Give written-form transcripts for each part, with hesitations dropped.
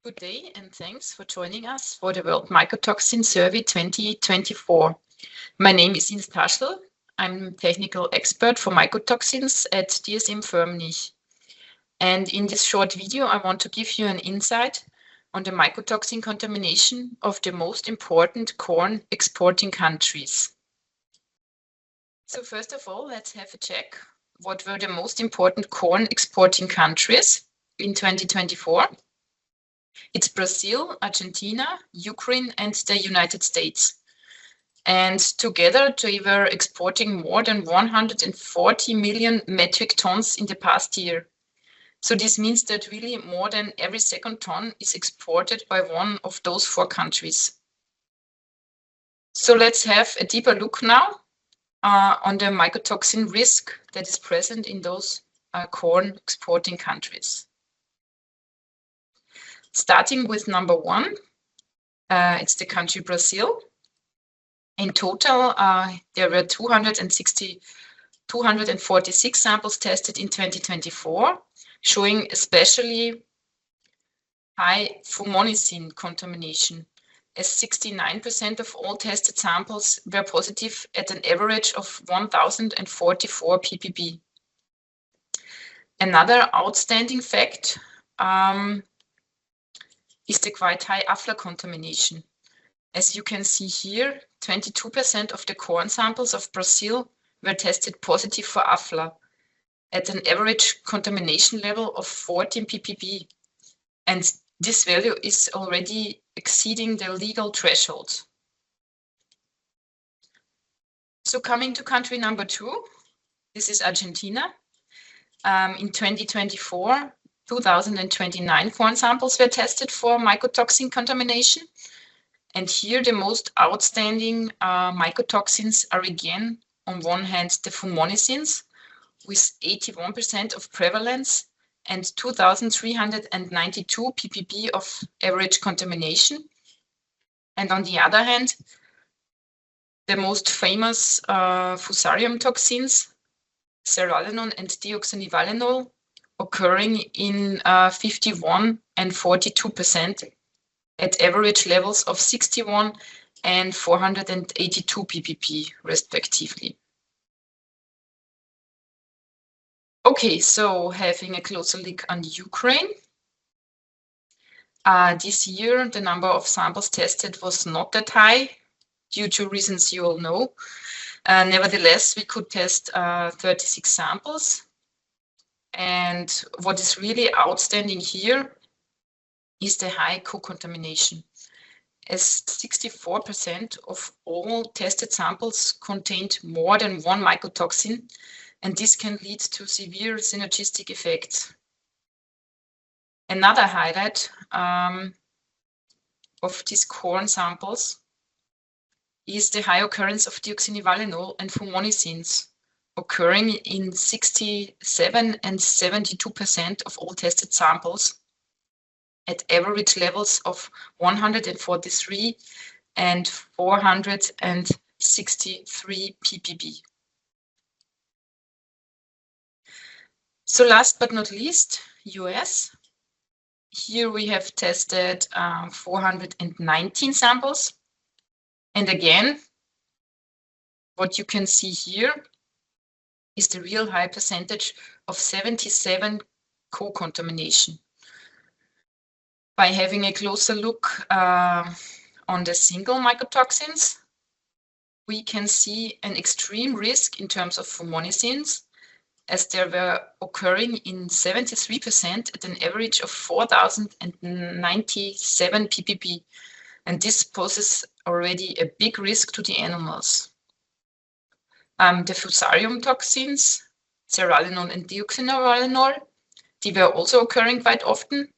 Good day and thanks for joining us for the World Mycotoxin Survey 2024. My name is Ines Taschel. I'm technical expert for mycotoxins at dsm-firmenich. And in this short video, I want to give you an insight on the mycotoxin contamination of the most important corn exporting countries. So first of all, let's have a check. What were the most important corn exporting countries in 2024? It's Brazil, Argentina, Ukraine, and the United States. And together they were exporting more than 140 million metric tons in the past year. So this means that really more than every second ton is exported by one of those four countries. So let's have a deeper look now on the mycotoxin risk that is present in those corn exporting countries. Starting with number one, it's the country Brazil. In total, there were 246 samples tested in 2024, showing especially high fumonicin contamination, as 69% of all tested samples were positive at an average of 1,044 ppb. Another outstanding fact is the quite high afla contamination. As you can see here, 22% of the corn samples of Brazil were tested positive for afla at an average contamination level of 14 ppb. And this value is already exceeding the legal threshold. So coming to country number two, this is Argentina. In 2024, 2,029 corn samples were tested for mycotoxin contamination. And here the most outstanding mycotoxins are again, on one hand, the fumonicins with 81% of prevalence and 2,392 ppb of average contamination. And on the other hand, the most famous fusarium toxins, zearalenone and deoxynivalenol, occurring in 51 and 42% at average levels of 61 and 482 ppb, respectively. Okay, so having a closer look on Ukraine. This year, the number of samples tested was not that high, due to reasons you all know. Nevertheless, we could test 36 samples. And what is really outstanding here is the high co-contamination, as 64% of all tested samples contained more than one mycotoxin, and this can lead to severe synergistic effects. Another highlight of these corn samples is the high occurrence of deoxynivalenol and fumonicins, occurring in 67 and 72% of all tested samples at average levels of 143 and 463 ppb. So last but not least, US. Here we have tested 419 samples. And again, what you can see here is the real high percentage of 77 co-contamination. By having a closer look on the single mycotoxins, we can see an extreme risk in terms of fumonicins, as they were occurring in 73% at an average of 4,097 ppb. And this poses already a big risk to the animals. The fusarium toxins, zearalenone and deoxynivalenol, they were also occurring quite often,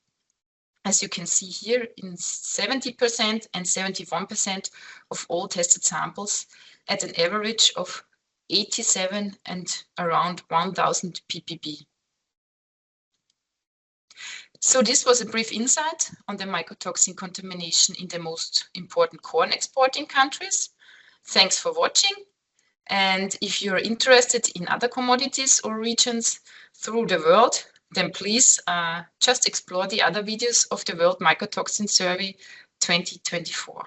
as you can see here, in 70% and 71% of all tested samples at an average of 87 and around 1,000 ppb. So this was a brief insight on the mycotoxin contamination in the most important corn exporting countries. Thanks for watching. And if you're interested in other commodities or regions through the world, then please just explore the other videos of the World Mycotoxin Survey 2024.